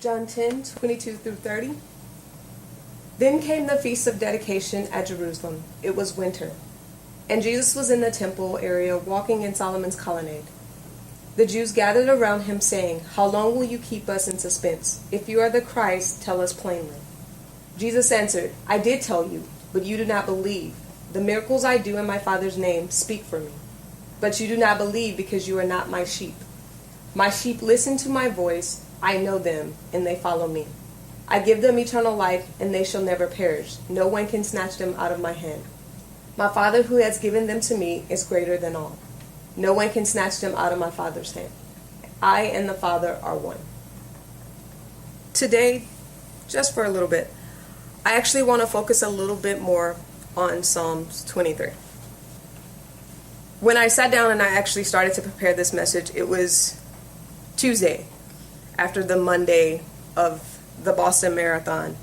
John 10:22-30. Then came the feast of dedication at Jerusalem. It was winter, and Jesus was in the temple area walking in Solomon's Colonnade. The Jews gathered around him, saying, "How long will you keep us in suspense? If you are the Christ, tell us plainly." Jesus answered, "I did tell you, but you do not believe. The miracles I do in my Father's name speak for me. But you do not believe because you are not my sheep. My sheep listen to my voice. I know them, and they follow me. I give them eternal life, and they shall never perish. No one can snatch them out of my hand. My Father who has given them to me is greater than all. No one can snatch them out of my Father's hand. I and the Father are one." Today, just for a little bit, I actually want to focus a little bit more on Psalms 23. When I sat down and I actually started to prepare this message, it was Tuesday, after the Monday of the Boston Marathon,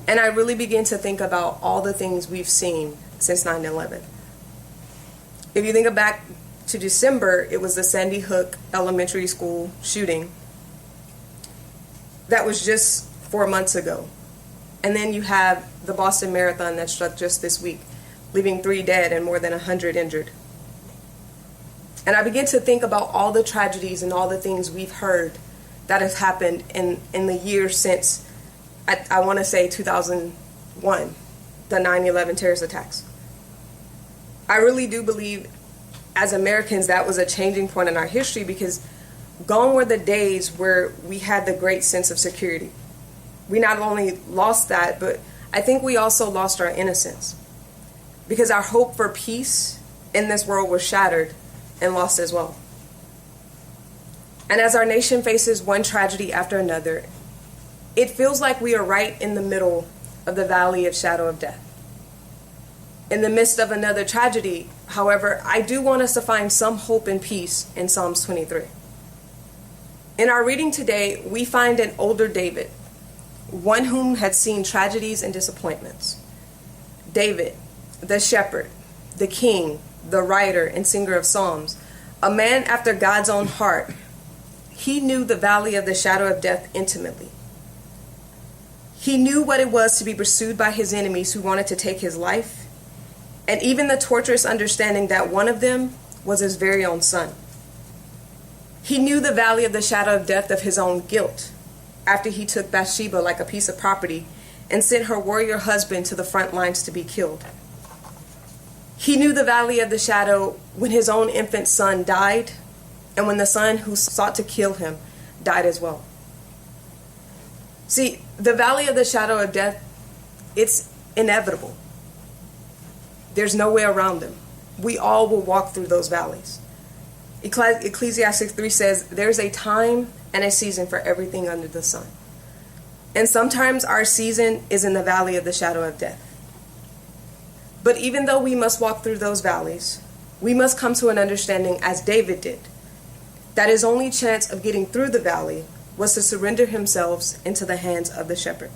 and I really began to think about all the things we've seen since 9/11. If you think back to December, it was the Sandy Hook Elementary School shooting. That was just 4 months ago. And then you have the Boston Marathon that struck just this week, leaving 3 dead and more than 100 injured. And I began to think about all the tragedies and all the things we've heard that have happened in the years since, I want to say 2001, the 9/11 terrorist attacks. I really do believe as Americans that was a changing point in our history, because gone were the days where we had the great sense of security. We not only lost that, but I think we also lost our innocence, because our hope for peace in this world was shattered and lost as well. And as our nation faces one tragedy after another, it feels like we are right in the middle of the valley of shadow of death. In the midst of another tragedy, however, I do want us to find some hope and peace in Psalms 23. In our reading today, we find an older David, one whom had seen tragedies and disappointments. David, the shepherd, the king, the writer and singer of Psalms, a man after God's own heart. He knew the valley of the shadow of death intimately. He knew what it was to be pursued by his enemies who wanted to take his life, and even the torturous understanding that one of them was his very own son. He knew the valley of the shadow of death of his own guilt, after he took Bathsheba like a piece of property and sent her warrior husband to the front lines to be killed. He knew the valley of the shadow when his own infant son died, and when the son who sought to kill him died as well. See, the valley of the shadow of death, it's inevitable. There's no way around them. We all will walk through those valleys. Ecclesiastes 3 says, "There's a time and a season for everything under the sun." And sometimes our season is in the valley of the shadow of death. But even though we must walk through those valleys, we must come to an understanding, as David did, that his only chance of getting through the valley was to surrender himself into the hands of the shepherd.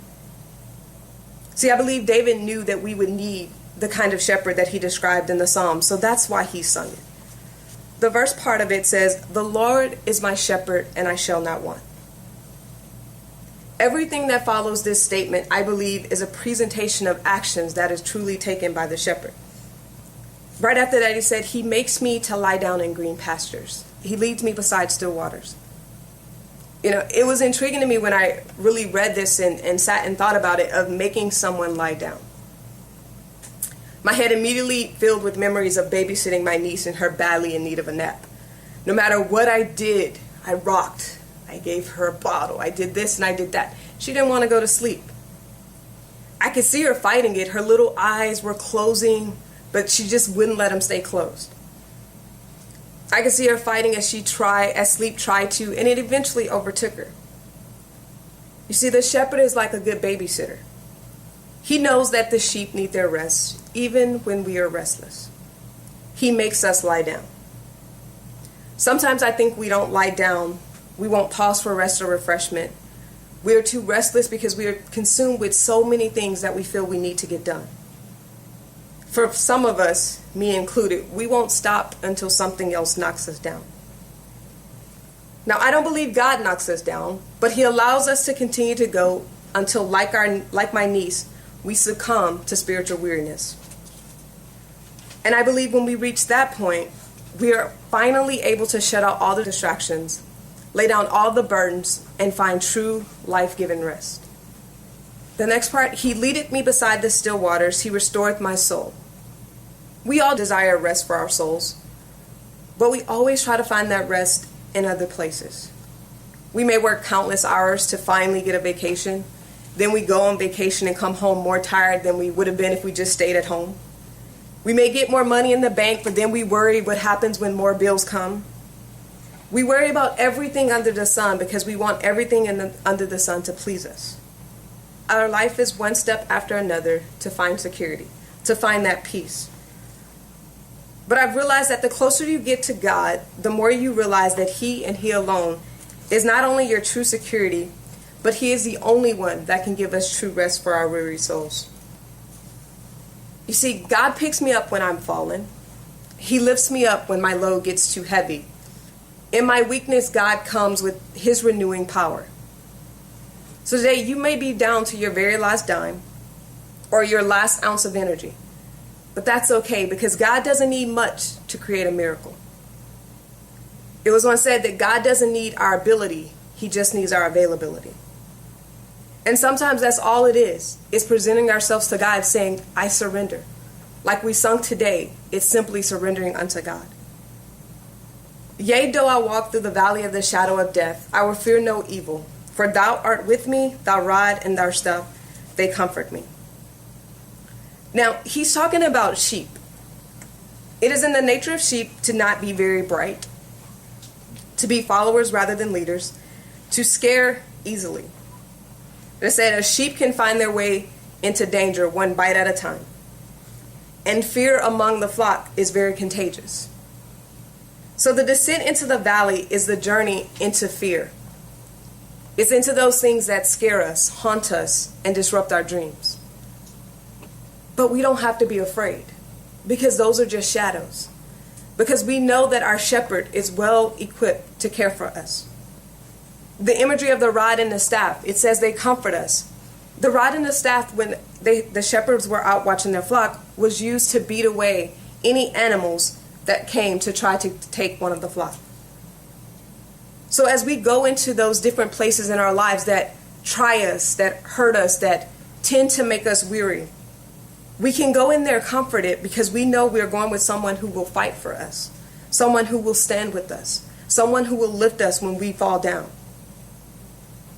See, I believe David knew that we would need the kind of shepherd that he described in the Psalms, so that's why he sung it. The verse part of it says, "The Lord is my shepherd, and I shall not want." Everything that follows this statement, I believe, is a presentation of actions that is truly taken by the shepherd. Right after that, he said, "He makes me to lie down in green pastures. He leads me beside still waters." You know, it was intriguing to me when I really read this and sat and thought about it, of making someone lie down. My head immediately filled with memories of babysitting my niece and her badly in need of a nap. No matter what I did, I rocked. I gave her a bottle. I did this and I did that. She didn't want to go to sleep. I could see her fighting it. Her little eyes were closing, but she just wouldn't let them stay closed. I could see her fighting as sleep tried to, and it eventually overtook her. You see, the shepherd is like a good babysitter. He knows that the sheep need their rest, even when we are restless. He makes us lie down. Sometimes I think we don't lie down. We won't pause for rest or refreshment. We are too restless because we are consumed with so many things that we feel we need to get done. For some of us, me included, we won't stop until something else knocks us down. Now, I don't believe God knocks us down, but he allows us to continue to go until, like my niece, we succumb to spiritual weariness. And I believe when we reach that point, we are finally able to shut out all the distractions, lay down all the burdens, and find true life-giving rest. The next part, he leadeth me beside the still waters, he restoreth my soul. We all desire rest for our souls, but we always try to find that rest in other places. We may work countless hours to finally get a vacation. Then we go on vacation and come home more tired than we would have been if we just stayed at home. We may get more money in the bank, but then we worry what happens when more bills come. We worry about everything under the sun because we want everything under the sun to please us. Our life is one step after another to find security, to find that peace. But I've realized that the closer you get to God, the more you realize that he and he alone is not only your true security, but he is the only one that can give us true rest for our weary souls. You see, God picks me up when I'm fallen. He lifts me up when my load gets too heavy. In my weakness, God comes with his renewing power. So today, you may be down to your very last dime or your last ounce of energy. But that's okay because God doesn't need much to create a miracle. It was once said that God doesn't need our ability, he just needs our availability. And sometimes that's all it is presenting ourselves to God saying, I surrender. Like we sung today, it's simply surrendering unto God. Yea, though I walk through the valley of the shadow of death, I will fear no evil, for thou art with me, thy rod and thy staff, they comfort me. Now, he's talking about sheep. It is in the nature of sheep to not be very bright, to be followers rather than leaders, to scare easily. It said a sheep can find their way into danger one bite at a time. And fear among the flock is very contagious. So the descent into the valley is the journey into fear. It's into those things that scare us, haunt us, and disrupt our dreams. But we don't have to be afraid because those are just shadows. Because we know that our shepherd is well equipped to care for us. The imagery of the rod and the staff, it says they comfort us. The rod and the staff, when the shepherds were out watching their flock, was used to beat away any animals that came to try to take one of the flock. So as we go into those different places in our lives that try us, that hurt us, that tend to make us weary, we can go in there comforted because we know we're going with someone who will fight for us, someone who will stand with us, someone who will lift us when we fall down.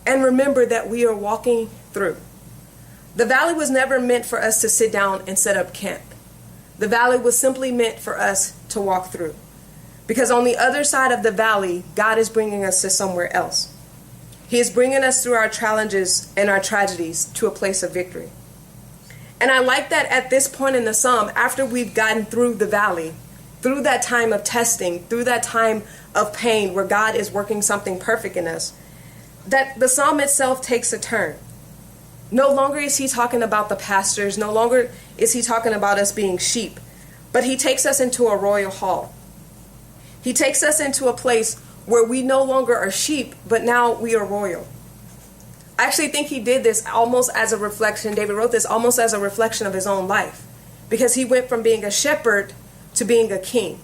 And remember that we are walking through. The valley was never meant for us to sit down and set up camp. The valley was simply meant for us to walk through. Because on the other side of the valley, God is bringing us to somewhere else. He is bringing us through our challenges and our tragedies to a place of victory. And I like that at this point in the psalm, after we've gotten through the valley, through that time of testing, through that time of pain where God is working something perfect in us, that the psalm itself takes a turn. No longer is he talking about the pastures, no longer is he talking about us being sheep, but he takes us into a royal hall. He takes us into a place where we no longer are sheep, but now we are royal. I actually think he did this almost as a reflection. David wrote this almost as a reflection of his own life, because he went from being a shepherd to being a king.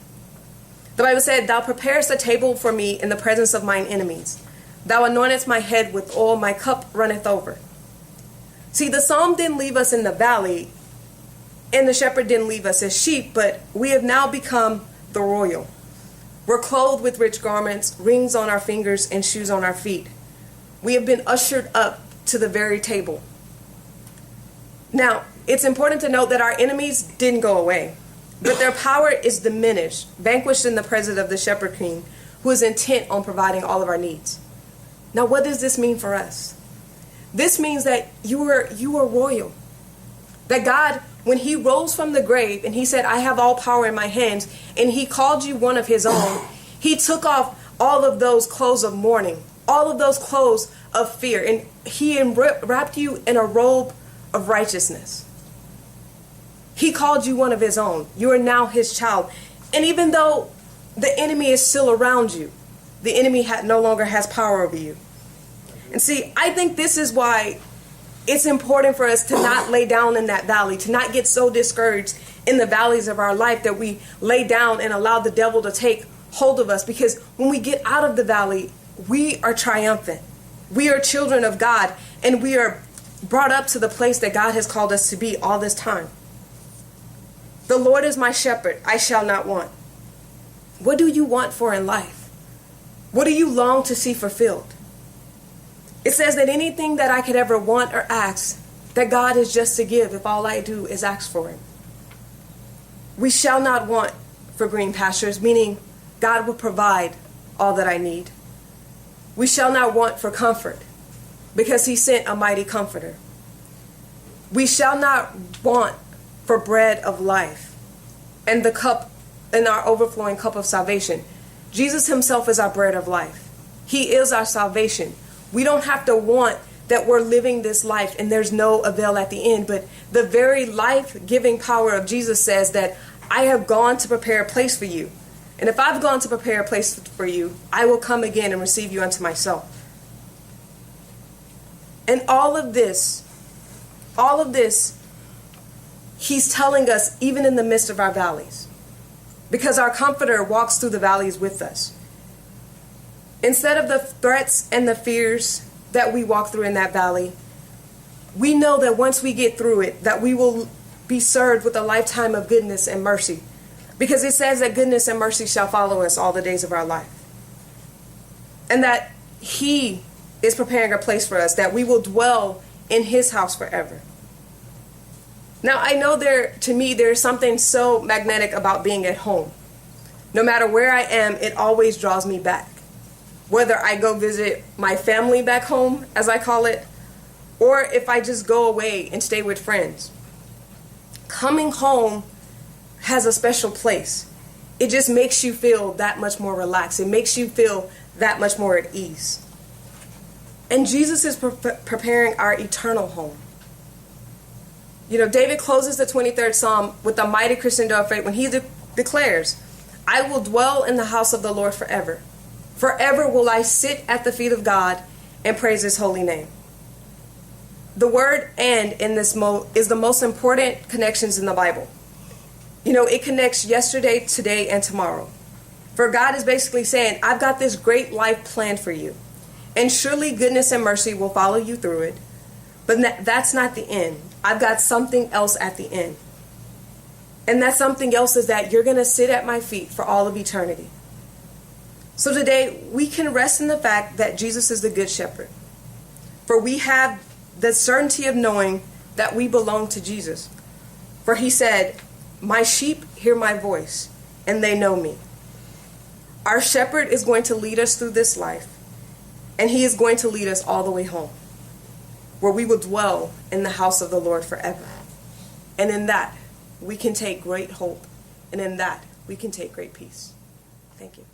The Bible said, thou preparest a table for me in the presence of mine enemies. Thou anointest my head with oil, my cup runneth over. See, the psalm didn't leave us in the valley, and the shepherd didn't leave us as sheep, but we have now become the royal. We're clothed with rich garments, rings on our fingers, and shoes on our feet. We have been ushered up to the very table. Now, it's important to note that our enemies didn't go away, but their power is diminished, vanquished in the presence of the shepherd king, who is intent on providing all of our needs. Now, what does this mean for us? This means that you are royal. That God, when he rose from the grave and he said, I have all power in my hands, and he called you one of his own, he took off all of those clothes of mourning, all of those clothes of fear, and he wrapped you in a robe of righteousness. He called you one of his own. You are now his child. And even though the enemy is still around you, the enemy no longer has power over you. And see, I think this is why it's important for us to not lay down in that valley, to not get so discouraged in the valleys of our life that we lay down and allow the devil to take hold of us. Because when we get out of the valley, we are triumphant. We are children of God, and we are brought up to the place that God has called us to be all this time. The Lord is my shepherd, I shall not want. What do you want for in life? What do you long to see fulfilled? It says that anything that I could ever want or ask, that God is just to give if all I do is ask for Him. We shall not want for green pastures, meaning God will provide all that I need. We shall not want for comfort, because He sent a mighty comforter. We shall not want for bread of life and the cup, and our overflowing cup of salvation. Jesus Himself is our bread of life. He is our salvation. We don't have to want that we're living this life and there's no avail at the end, but the very life-giving power of Jesus says that I have gone to prepare a place for you. And if I've gone to prepare a place for you, I will come again and receive you unto myself. And all of this, He's telling us even in the midst of our valleys, because our comforter walks through the valleys with us. Instead of the threats and the fears that we walk through in that valley, we know that once we get through it, that we will be served with a lifetime of goodness and mercy. Because it says that goodness and mercy shall follow us all the days of our life. And that He is preparing a place for us, that we will dwell in His house forever. Now, I know to me, there's something so magnetic about being at home. No matter where I am, it always draws me back. Whether I go visit my family back home, as I call it, or if I just go away and stay with friends. Coming home has a special place. It just makes you feel that much more relaxed. It makes you feel that much more at ease. And Jesus is preparing our eternal home. You know, David closes the 23rd Psalm with a mighty crescendo of faith when he declares, I will dwell in the house of the Lord forever. Forever will I sit at the feet of God and praise His holy name. The word "and" in this is the most important connections in the Bible. You know, it connects yesterday, today, and tomorrow. For God is basically saying, I've got this great life planned for you. And surely goodness and mercy will follow you through it. But that's not the end. I've got something else at the end. And that something else is that you're going to sit at my feet for all of eternity. So today, we can rest in the fact that Jesus is the Good Shepherd. For we have the certainty of knowing that we belong to Jesus. For He said, my sheep hear my voice, and they know me. Our shepherd is going to lead us through this life, and He is going to lead us all the way home, where we will dwell in the house of the Lord forever. And in that, we can take great hope, and in that, we can take great peace. Thank you.